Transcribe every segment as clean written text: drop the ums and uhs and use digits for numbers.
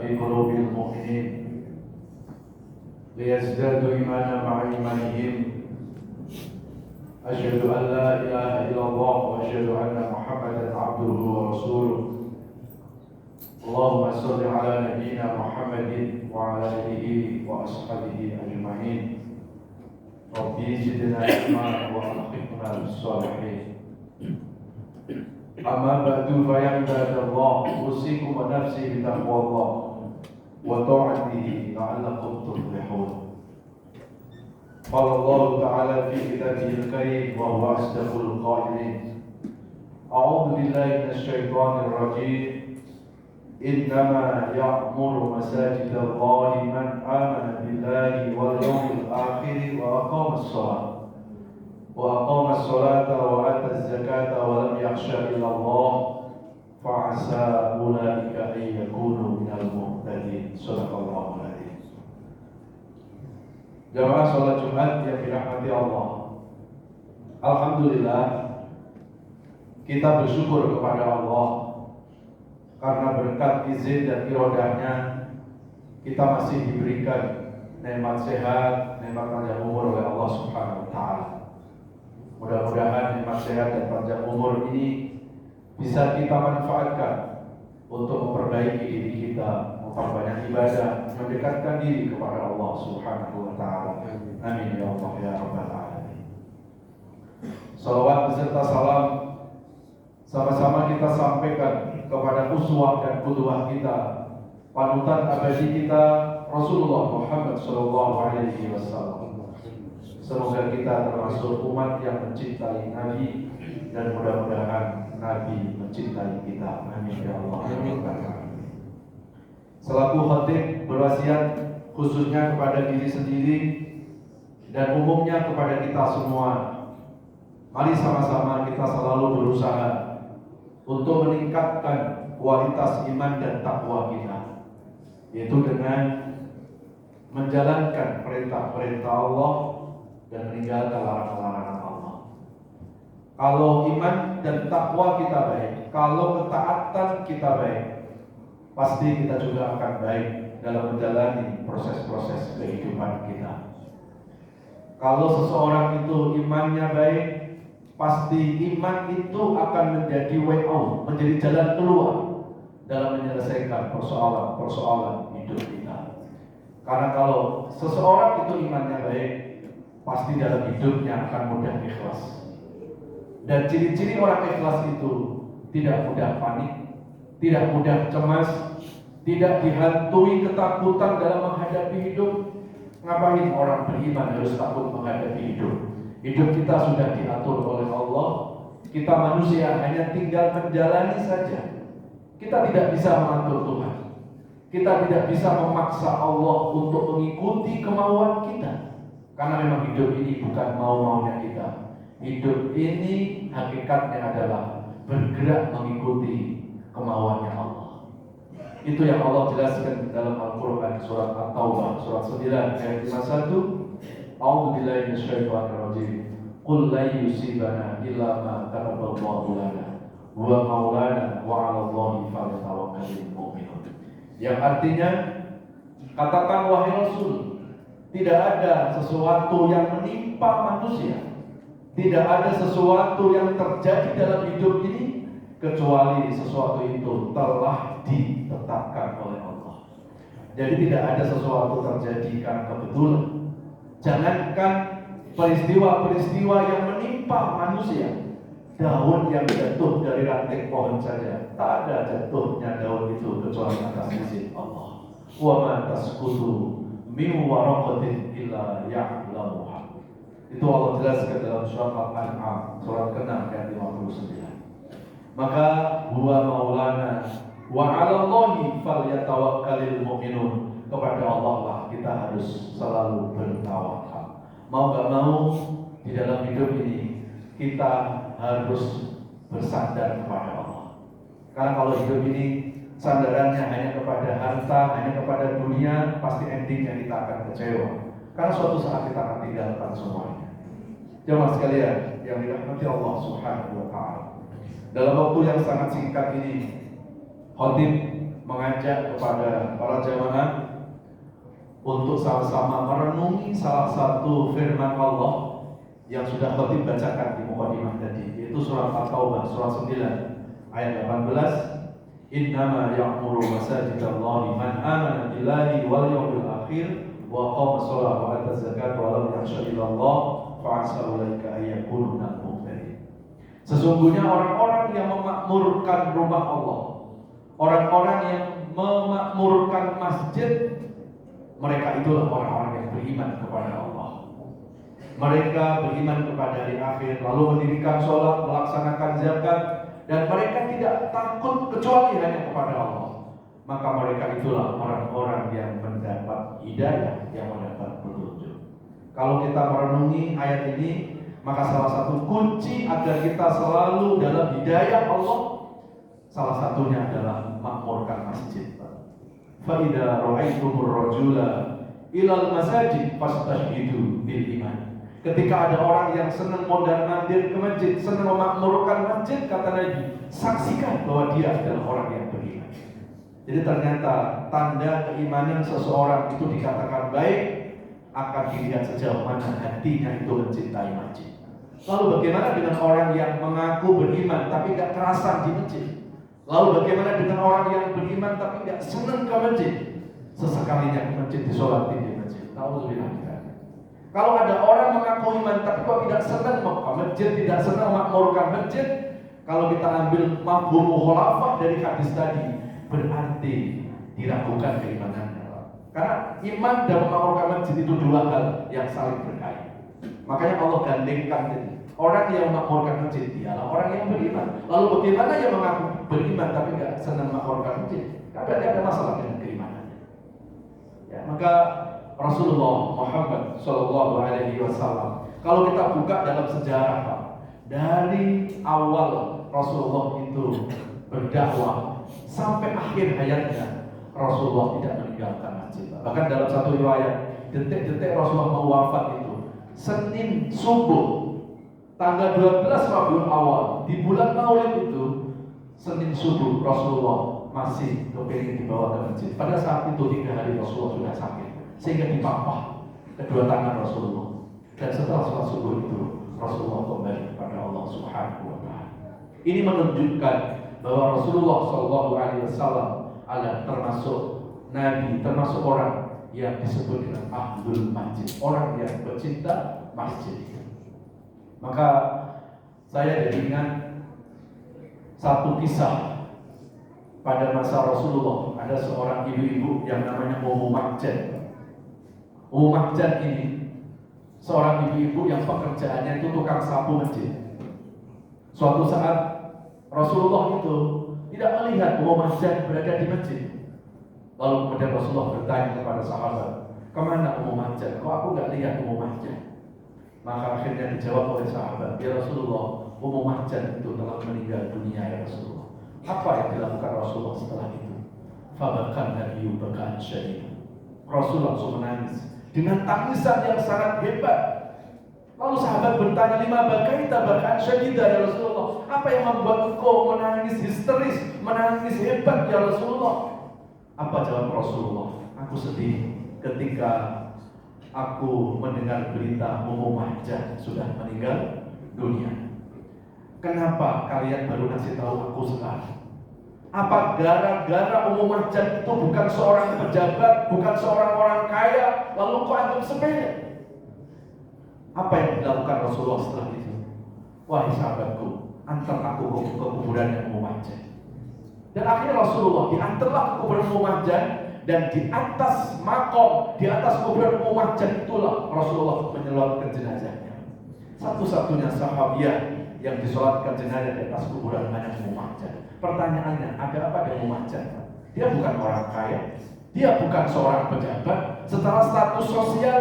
في قلوب المؤمنين ليزدادوا إيمانا مع إيمانهم. أشهد أن لا إله إلا الله وأشهد أن محمدا عبده ورسوله. اللهم صل على نبينا محمد وعلى آله وأصحابه أجمعين. ربي زدنا علما وألحقنا بالصالحين. أما بعد فيا عباد الله أوصيكم ونفسي بتقوى الله وطاعته لعلكم تفلحون. قال الله تعالى في كتابه الكريم وهو أصدق القائلين: أعوذ بالله من الشيطان الرجيم. إنما يعمر مساجد الله من آمن بالله واليوم الآخر وأقام الصلاة وآتى الزكاة ولم يخش إلا الله فعسى أولئك أن يكونوا من المهتدين. صدق الله العظيم. Jamaah sholat Jumat yang dirahmati Allah, alhamdulillah kita bersyukur kepada Allah karena berkat izin dan irodahnya kita masih diberikan nikmat sehat, nikmat panjang umur oleh Allah Subhanahu wa Ta'ala. Mudah-mudahan nikmat sehat dan panjang umur ini bisa kita manfaatkan untuk memperbaiki diri kita, memperbanyak ibadah, mendekatkan diri kepada Allah Subhanahu wa Ta'ala. Amin ya Allah ya Rabbal Alamin. Salawat beserta salam sama-sama kita sampaikan kepada uswah dan qudwah kita, panutan abadi kita, Rasulullah Muhammad sallallahu alaihi wasallam. Semoga kita termasuk umat yang mencintai Nabi dan mudah-mudahan Nabi mencintai kita. Amin ya Allah. Amin. Selaku khatib berwasiat khususnya kepada diri sendiri dan umumnya kepada kita semua. Mari sama-sama kita selalu berusaha untuk meningkatkan kualitas iman dan takwa kita, yaitu dengan menjalankan perintah-perintah Allah dan meninggalkan larangan-larangan Allah. Kalau iman dan takwa kita baik, kalau ketaatan kita baik, pasti kita juga akan baik dalam menjalani proses-proses kehidupan kita. Kalau seseorang itu imannya baik, pasti iman itu akan menjadi way out, menjadi jalan keluar dalam menyelesaikan persoalan-persoalan hidup kita. Karena kalau seseorang itu imannya baik, pasti dalam hidupnya akan mudah ikhlas. Dan ciri-ciri orang ikhlas itu tidak mudah panik, tidak mudah cemas, tidak dihantui ketakutan dalam menghadapi hidup. Ngapain orang beriman harus takut menghadapi hidup? Hidup kita sudah diatur oleh Allah. Kita manusia hanya tinggal menjalani saja. Kita tidak bisa mengatur Tuhan. Kita tidak bisa memaksa Allah untuk mengikuti kemauan kita. Karena memang hidup ini bukan mau-maunya kita. Hidup ini hakikatnya adalah bergerak mengikuti kemauannya Allah. Itu yang Allah jelaskan dalam Al-Quran surat At-Taubah surat 9 ayat 51. A'udzu billahi minasyaitonir rajim. Qul la yusibana illa ma kataballahu lana wa maulana wa 'alallahi falyatawakkalul mu'minun. Yang artinya, katakan wahai Rasul, tidak ada sesuatu yang menimpa manusia, tidak ada sesuatu yang terjadi dalam hidup ini kecuali sesuatu itu telah ditetapkan oleh Allah. Jadi tidak ada sesuatu terjadi karena kebetulan. Jangankan peristiwa-peristiwa yang menimpa manusia, daun yang jatuh dari ranting pohon saja, tak ada jatuhnya daun itu kecuali atas izin Allah. Wa ma tasqutu min waraqatin illa ya'lamuha. Itu Allah jelaskan dalam surat Al-An'am surat ke-6 ayat 59. Maka huwa maulana wa 'alallahi falyatawakkalul mu'minun. Kepada Allah lah kita harus selalu bertawakal. Mau gak mau di dalam hidup ini kita harus bersandar kepada Allah. Karena kalau hidup ini sandarannya hanya kepada harta, hanya kepada dunia, pasti endingnya kita akan kecewa. Karena suatu saat kita akan tinggalkan semuanya. Jemaah sekalian yang dirahmati Allah Subhanahu wa Ta'ala, dalam waktu yang sangat singkat ini, Khatib mengajak kepada para jamaah untuk sama-sama merenungi salah satu firman Allah yang sudah khatib bacakan di mukadimah tadi, yaitu surat At-Taubah surah 9 ayat 18. Innama ya'muru masajidallahi man amana billahi wal yawmil akhir wa qama sholata wa ata zakata wa lam yakhsha illallah fa asa ulaika ayyakunu minal muhtadin. Sesungguhnya orang-orang yang memakmurkan rumah Allah, orang-orang yang memakmurkan masjid, mereka itulah orang-orang yang beriman kepada Allah. Mereka beriman kepada hari akhir, lalu mendirikan sholat, melaksanakan zakat, dan mereka tidak takut kecuali hanya kepada Allah. Maka mereka itulah orang-orang yang mendapat hidayah, yang mendapat petunjuk. Kalau kita merenungi ayat ini, maka salah satu kunci agar kita selalu dalam hidayah Allah, salah satunya adalah makmurkan masjid. Fa idza ra'aitumur rajula ilal masajid fastashhidu bil iman. Ketika ada orang yang senang mondar-mandir ke masjid, senang memakmurkan masjid, kata Nabi, saksikan bahwa dia adalah orang yang beriman. Jadi ternyata tanda keimanan seseorang itu dikatakan baik akan dilihat sejauh mana hatinya itu mencintai masjid. Lalu bagaimana dengan orang yang mengaku beriman tapi tidak kerasan di masjid? Lalu bagaimana dengan orang yang beriman tapi tidak senang ke masjid? Sesekalinya ke masjid, disolatin di masjid. Nauzubillah. Kalau ada orang mengaku iman tapi kok tidak senang ke masjid, tidak senang makmurkan masjid, kalau kita ambil mafhum mukhalafah dari hadis tadi, berarti diragukan keimanannya. Karena iman dan memakmurkan masjid itu dua hal yang saling berkait. Makanya Allah gandengkan ini. Orang yang memakmurkan masjid dialah orang yang beriman. Lalu bagaimana yang mengaku beriman tapi tidak senang memakmurkan masjid? Berarti ada masalah dengan keimanannya. Ya, maka Rasulullah Muhammad Shallallahu Alaihi Wasallam, kalau kita buka dalam sejarah, Pak, dari awal Rasulullah itu berdakwah sampai akhir hayatnya, Rasulullah tidak meninggalkan masjid. Bahkan dalam satu riwayat, detik-detik Rasulullah mau wafat itu Senin subuh tanggal 12 Rabiul Awal di bulan Maulid itu, Senin subuh Rasulullah masih kepingin dibawa ke masjid. Pada saat itu 3 hari Rasulullah sudah sakit, sehingga dipapah kedua tangan Rasulullah. Dan setelah sholat subuh itu Rasulullah kembali kepada Allah Subhanahu wa Ta'ala. Ini menunjukkan bahwa Rasulullah Shallallahu Alaihi Wasallam adalah termasuk nabi, termasuk orang yang disebut dengan ahlul masjid, orang yang pecinta masjid. Maka saya jadi ingat satu kisah. Pada masa Rasulullah ada seorang ibu-ibu yang namanya Ummu Mahjan. Ummu Mahjan ini seorang ibu-ibu yang pekerjaannya itu tukang sapu masjid. Suatu saat Rasulullah itu tidak melihat Ummu Mahjan berada di masjid. Lalu kemudian Rasulullah bertanya kepada sahabat, kemana Ummu Mahjan? Kok aku nggak lihat Ummu Mahjan? Maka akhirnya dijawab oleh sahabat, ya Rasulullah, Ummu Mahjan itu telah meninggal dunia ya Rasulullah. Apa yang dilakukan Rasulullah setelah itu? Fabakan Nabi bakaan syahid. Rasul langsung menangis dengan tangisan yang sangat hebat. Lalu sahabat bertanya, lima bakaita bakaan syahid ya Rasulullah. Apa yang membuat engkau menangis histeris, menangis hebat ya Rasulullah? Apa jawab Rasulullah? Aku sedih ketika aku mendengar berita Ummu Mahjan sudah meninggal dunia. Kenapa kalian baru ngasih tahu aku sekarang? Apa gara-gara Ummu Mahjan itu bukan seorang pejabat, bukan seorang orang kaya, lalu kok anggap sepele? Apa yang dilakukan Rasulullah setelah itu? Wahai sahabatku, antar aku ke kuburan Ummu Mahjan. Dan akhirnya Rasulullah diantarlah ke kuburan Ummu Mahjan, dan di atas makom, di atas kuburan Ummu Mahjan itulah Rasulullah menyolatkan jenazahnya. Satu-satunya sahabiah yang disolatkan jenazah di atas kuburan hanya Ummu Mahjan. Pertanyaannya, ada apa dengan Ummu Mahjan? Dia bukan orang kaya, dia bukan seorang pejabat. Setelah status sosial,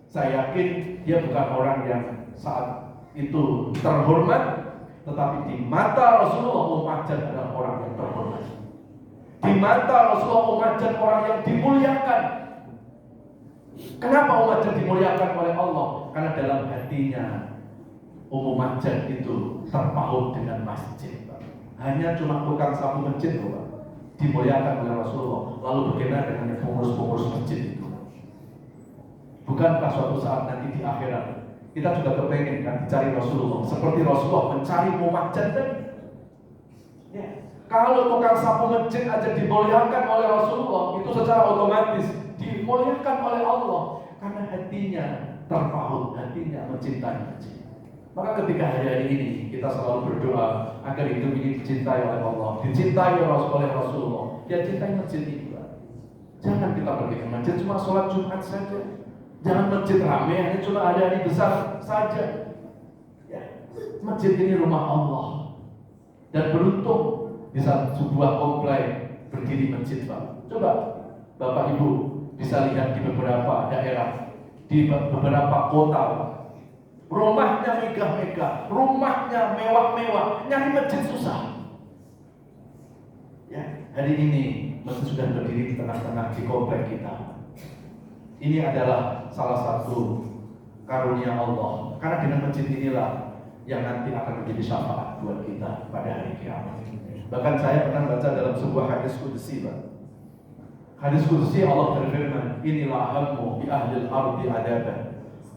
saya yakin dia bukan orang yang saat itu terhormat. Tetapi di mata Rasulullah, Ummu Mahjan adalah orang yang terhormat. Di mata Rasulullah, Ummu Mahjan orang yang dimuliakan. Kenapa Ummu Mahjan dimuliakan oleh Allah? Karena dalam hatinya Ummu Mahjan itu terpaut dengan masjid. Hanya cuma tukang sapu masjid, Pak. dimuliakan oleh Rasulullah. Lalu bagaimana dengan pengurus-pengurus masjid itu? Bukankah suatu saat nanti di akhirat kita juga kepengen kan dicari Rasulullah seperti Rasulullah mencari mumadjan tadi? Ya. Kalau tukang sapu masjid aja dimuliakan oleh Rasulullah, itu secara otomatis dimuliakan oleh Allah karena hatinya terpaut, hatinya mencintai masjid. Maka ketika hari ini kita selalu berdoa agar hidup ini dicintai oleh Allah, dicintai oleh Rasulullah, ya cintai masjid itu. Jangan kita pergi ke masjid cuma sholat Jumat saja. Jangan masjid ramai hanya cuma hari-hari besar saja. Ya, masjid ini rumah Allah. Dan beruntung bisa sebuah komplek berdiri masjid, Pak. Coba Bapak Ibu bisa lihat di beberapa daerah, di beberapa kota, Pak. Rumahnya megah-megah, rumahnya mewah-mewah, nyari masjid susah. Ya, hari ini masjid sudah berdiri di tengah-tengah di komplek kita. Ini adalah salah satu karunia Allah. Karena dengan masjid inilah yang nanti akan menjadi syafaat buat kita pada hari kiamat. Bahkan saya pernah baca dalam sebuah hadis qudsi, Pak. Hadis qudsi Allah berfirman, "Inilah hammu bi ahli al-ardi adaban.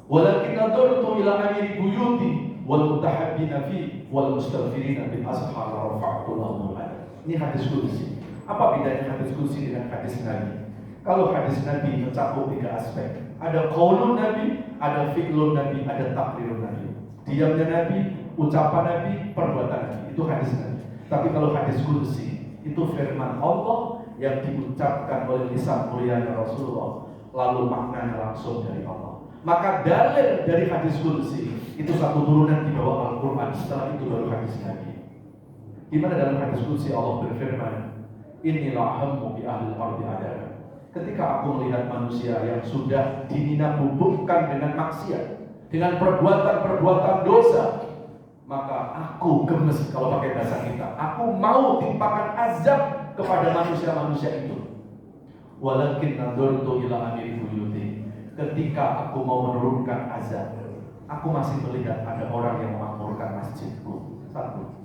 Walakin nadartu ila amiri buyuti wal mutahabbina fi wal mustaghfirina bil ashar rafa'tu lahum al." Ini hadis qudsi. Apa bedanya hadis qudsi dengan hadis Nabi? Kalau hadis Nabi mencakup 3 aspek. Ada qaulun Nabi, ada fi'lun Nabi, ada taqrirun Nabi. Diamnya Nabi, ucapan Nabi, perbuatan Nabi. Itu hadis Nabi. Tapi kalau hadis qudsi, itu firman Allah yang diucapkan oleh lisan mulianya Rasulullah, lalu maknanya langsung dari Allah. Maka dalil dari hadis qudsi itu satu turunan di bawah Al-Quran. Setelah itu baru hadis Nabi. Di mana dalam hadis qudsi Allah berfirman, "Inilah hammu bi ahli al-ardi adaban." Ketika aku melihat manusia yang sudah dininabubuhkan dengan maksiat, dengan perbuatan-perbuatan dosa, maka aku gemes. Kalau pakai bahasa kita, aku mau timpakan azab kepada manusia-manusia itu. Walakin nadurtu ila amiri buyuti. Ketika aku mau menurunkan azab, aku masih melihat ada orang yang memakmurkan masjidku. Satu.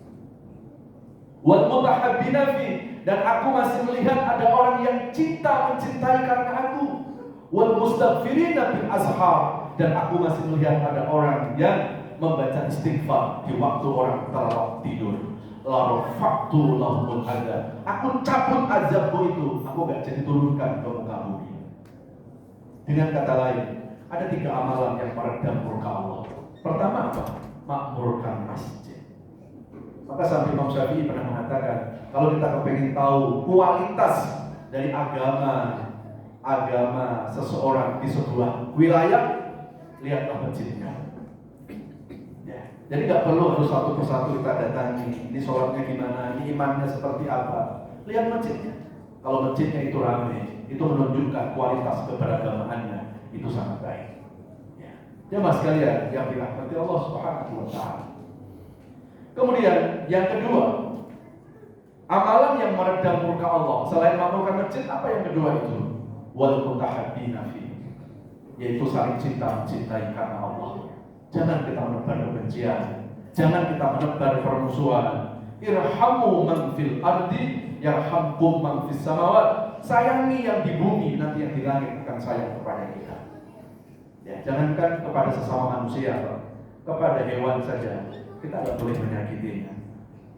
Wal mutahabbina fi, dan aku masih melihat ada orang yang mencintai karena aku. Wal mustaghfirina bil ashar, dan aku masih melihat ada orang yang membaca istighfar di waktu orang terlelap tidur. La rafa'tu lahumul azab, aku cabut azabku itu, aku gak jadi turunkan ke muka bumi. Dengan kata lain, ada 3 amalan yang meredam murka Allah. Pertama apa? Makmurkan masjid. Maka sampai Imam Syafi'i pernah mengatakan, kalau kita kepingin tahu kualitas dari agama seseorang di sebuah wilayah, lihatlah masjidnya. Ya. Jadi nggak perlu harus satu persatu kita datangi. Ini sholatnya gimana, ini imannya seperti apa. Lihat masjidnya. Kalau masjidnya itu ramai, itu menunjukkan kualitas keberagamaannya itu sangat baik. Ya. Jemaah sekalian yang dirahmati Allah Subhanahu wa Ta'ala. Kemudian yang kedua, amalan yang meredam murka Allah selain makmurkan masjid, apa yang kedua itu? Wal mutahabbina fi, yaitu saling cinta mencintai karena Allah. Jangan kita menebar kebencian, jangan kita menebar permusuhan. Irhamu man fil ardi yarhamkum man fis samawat. Sayangi yang di bumi, nanti yang di langit akan sayang kepada kita. Ya, jangankan kepada sesama manusia, kepada hewan saja kita tidak boleh menyakitinya.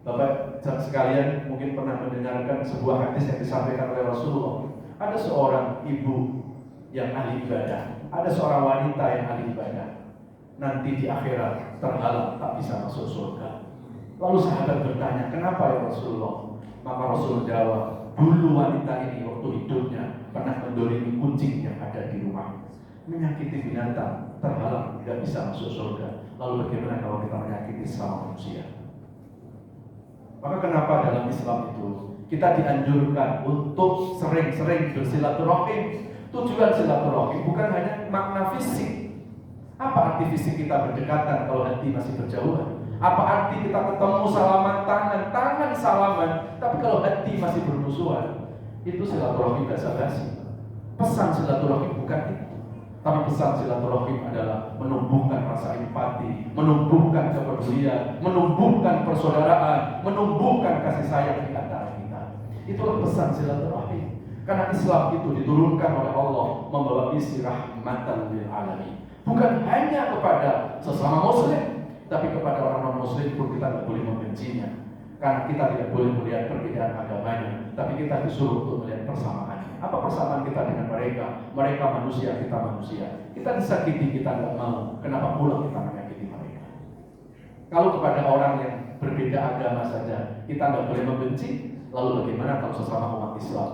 Bapak sekalian mungkin pernah mendengarkan sebuah hadis yang disampaikan oleh Rasulullah. Ada seorang ibu yang ahli ibadah, ada seorang wanita yang ahli ibadah. Nanti di akhirat terhalang tak bisa masuk surga. Lalu sahabat bertanya, kenapa ya Rasulullah? Maka Rasul jawab, dulu wanita ini waktu hidupnya pernah mendolimi kucing yang ada di rumah, menyakiti binatang, terhalang tidak bisa masuk surga. Lalu bagaimana kalau kita menyakiti sesama manusia? Maka kenapa dalam Islam itu kita dianjurkan untuk sering-sering bersilaturahim? Tujuan silaturahim bukan hanya makna fisik. Apa arti fisik kita berdekatan kalau hati masih berjauhan? Apa arti kita ketemu salaman tangan salaman, tapi kalau hati masih bermusuhan? Itu silaturahim basa-basi. Pesan silaturahim bukan itu. Tapi pesan silaturahim adalah menumbuhkan rasa empati, menumbuhkan kepedulian, menumbuhkan persaudaraan, menumbuhkan kasih sayang di antara kita. Itulah pesan silaturahmi. Karena Islam itu diturunkan oleh Allah membawa misi rahmatan lil alamin. Bukan hanya kepada sesama muslim, tapi kepada orang non-muslim pun kita tidak boleh membencinya. Karena kita tidak boleh melihat perbedaan agamanya, tapi kita disuruh untuk melihat persamaannya. Apa persamaan kita dengan mereka? Mereka manusia, kita manusia. Kita disakiti, kita tidak mau. Kenapa pula kita menyakiti mereka? Kalau kepada orang yang berbeda agama saja kita tidak boleh membenci, lalu bagaimana kalau sesama umat Islam?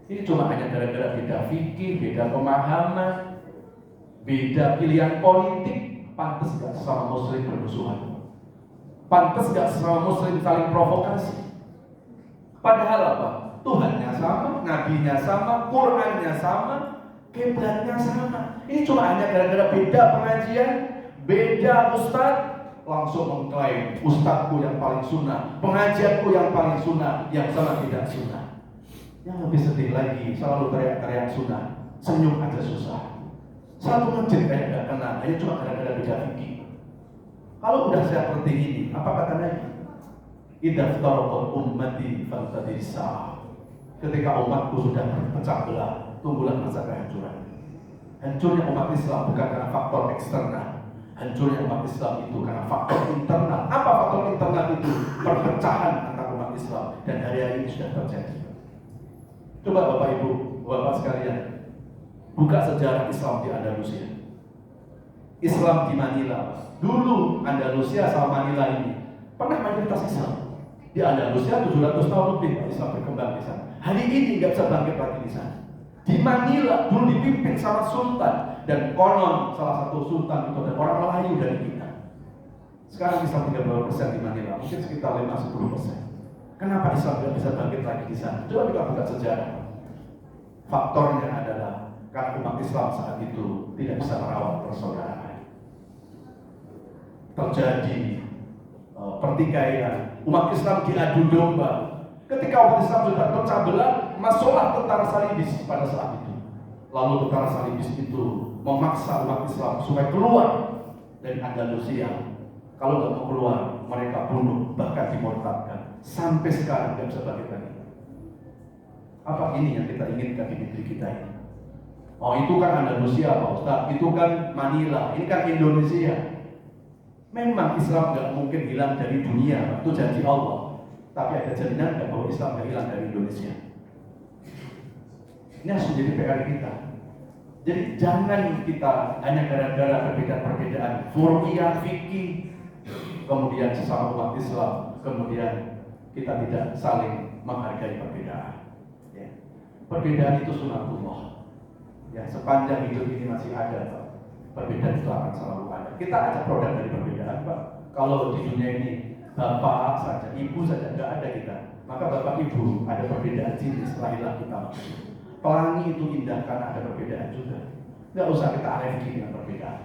Ini cuma hanya gara-gara beda fikih, beda pemahaman, beda pilihan politik. Pantas gak sesama muslim bermusuhan? Pantas gak sesama muslim saling provokasi? Padahal apa? Tuhannya sama, nabinya sama, Qur'annya sama, kiblatnya sama. Ini cuma hanya gara-gara beda pengajian, beda ustadz, langsung mengklaim ustadzku yang paling sunnah, pengajianku yang paling sunnah, yang sama tidak sunnah. Yang lebih sedih lagi, selalu teriak-teriak sunnah, senyum aja susah. Satu masjid kayak gak kenal, hanya cuma gara-gara beda fikih. Kalau udah seperti ini, apa kata Nabi? Idza faraqat ummati fantadisa. Ketika umatku sudah berpecah belah, tunggulah masa kehancuran. Hancurnya umat Islam bukan karena faktor eksternal. Hancurnya umat Islam itu karena faktor internal. Apa faktor internal itu? Perpecahan antar umat Islam, dan hari-hari ini sudah terjadi. Coba Bapak Ibu, Bapak sekalian, buka sejarah Islam di Andalusia. Islam di Manila. Dulu Andalusia sama Manila ini pernah mayoritas Islam. Di Andalusia 700 tahun lebih Islam berkembang di sana. Hari ini nggak bisa bangkit lagi di sana. Di Manila dulu dipimpin sama sultan, dan konon salah satu sultan itu adalah orang Melayu dari kita. Sekarang Islam 30% di Manila, mungkin sekitar 5-10%. Kenapa Islam tidak bisa bangkit lagi di sana? Coba kita buka sejarah. Faktornya adalah karena umat Islam saat itu tidak bisa merawat persaudaraan. Terjadi pertikaian, umat Islam diadu domba. Ketika umat Islam sudah pecah belah, masuklah tentara Salibis pada saat itu. Lalu tentara Salibis itu memaksa umat Islam supaya keluar dari Andalusia. Kalau nggak mau keluar, mereka bunuh, bahkan dimurtadkan. Sampai sekarang nggak bisa bangkit lagi. Apa ini yang kita inginkan di negeri kita ini? Oh, itu kan Andalusia Pak Ustaz, itu kan Manila, ini kan Indonesia. Memang Islam nggak mungkin hilang dari dunia, itu janji Allah. Tapi ada jaminan nggak bahwa Islam nggak hilang dari Indonesia? Ini harus menjadi PR kita. Jadi jangan kita hanya gara-gara perbedaan-perbedaan furu'iyah, fikih, kemudian sesama umat Islam, kemudian kita tidak saling menghargai perbedaan. Ya. Perbedaan itu sunatullah. Ya, sepanjang hidup ini masih ada, Pak. Perbedaan itu akan selalu ada. Kita ada produk dari perbedaan, Pak. Kalau di dunia ini bapak saja, ibu saja tidak ada kita, maka bapak ibu ada perbedaan jenis lahirlah kita. Pelangi itu indah karena ada perbedaan juga. Tidak usah kita alergi dengan perbedaan.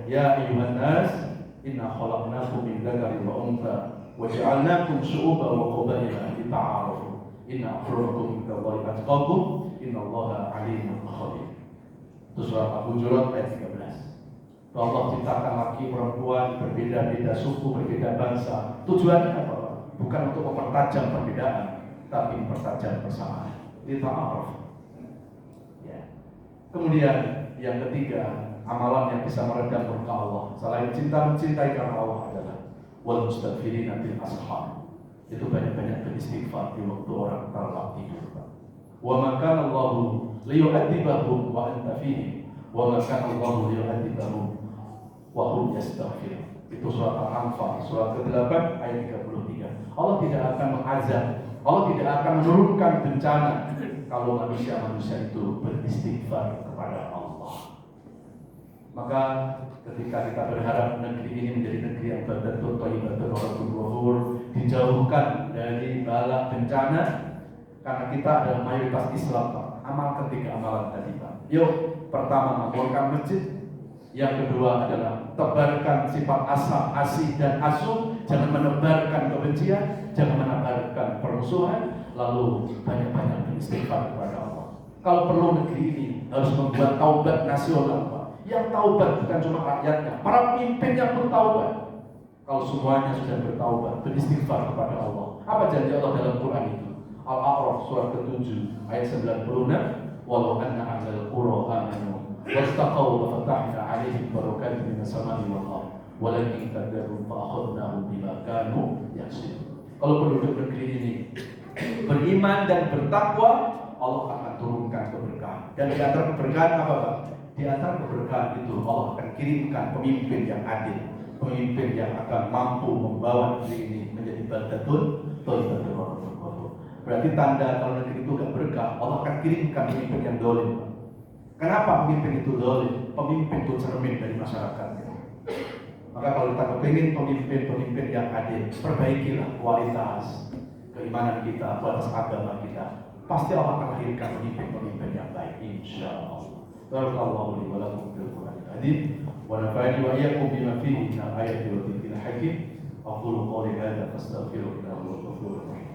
Ya ayyuhan nas, inna khalaqnakum min dzakarin wa untha wa ja'alnakum syu'uban wa qabaila lita'arafu. Inna akramakum indallahi atqakum, innallaha alimun khabir. Itu surat Al-Hujurat ayat 13. Allah ciptakan laki perempuan berbeda-beda suku, berbeda bangsa. Tujuannya apa? Bukan untuk mempertajam perbedaan, tapi mempertajam persamaan. Lita'aruf. Ya. Kemudian yang ketiga, amalan yang bisa meredam murka Allah selain mencintai karena Allah adalah wal mustaghfirina bil ashar. Itu banyak-banyak beristighfar di waktu orang terlelap tidur. Wa ma kana Allahu liyu'adzibahum wa anta fihim wa ma kana Allahu liyu'adzibahum wa hum yastaghfirun. Itu surat Al-Anfal surat ke-8 ayat 33. Allah tidak akan mengazab, Allah tidak akan menurunkan bencana kalau manusia-manusia itu beristighfar kepada Allah. Maka ketika kita berharap negeri ini menjadi negeri yang berbentuk thayyibatun ghafur, dijauhkan dari bala bencana, karena kita adalah mayoritas Islam, Pak. Amalkan 3 amalan tadi, Pak. Yuk, pertama membangun masjid. Yang kedua adalah tebarkan sifat asam, asih dan asuh. Jangan menebarkan kebencian, jangan menebarkan permusuhan. Lalu banyak-banyak beristighfar kepada Allah. Kalau perlu negeri ini harus membuat taubat nasional, Pak. Yang taubat bukan cuma rakyatnya, para pemimpinnya pun taubat. Kalau semuanya sudah bertaubat, beristighfar kepada Allah. Apa janji Allah dalam Quran itu? Al-A'raf surat ke-7 ayat 96, walau anna ahlal qura amanu wastaqaw la fatahna 'alaihim barakatin minas samai wal ardh walakin kadzabu fa akhadnahum bima kanu yaksibun. Kalau penduduk negeri ini beriman dan bertakwa, Allah akan turunkan keberkahan. Dan di antara keberkahan apa, Pak? Di antara keberkahan itu Allah akan kirimkan pemimpin yang adil, pemimpin yang akan mampu membawa negeri ini menjadi baldatun thayyibatun wa rabbul ghafur. Berarti tanda kalau negeri itu gak berkah, Allah akan kirimkan pemimpin yang dolim. Kenapa pemimpin itu dolim? Pemimpin itu cermin dari masyarakatnya. Maka kalau kita kepingin pemimpin-pemimpin yang adil, perbaikilah kualitas keimanan kita, kualitas agama kita. Pasti Allah akan lahirkan pemimpin-pemimpin yang baik, insyaallah. Barakallahu li wa lakum fil Qur'anil azim wa nafa'ani wa iyyakum bima fihi min al-ayati wa dhikril hakim. Aqulu qawli hadza fastaghfiruhu innahu huwal ghafurur rahim.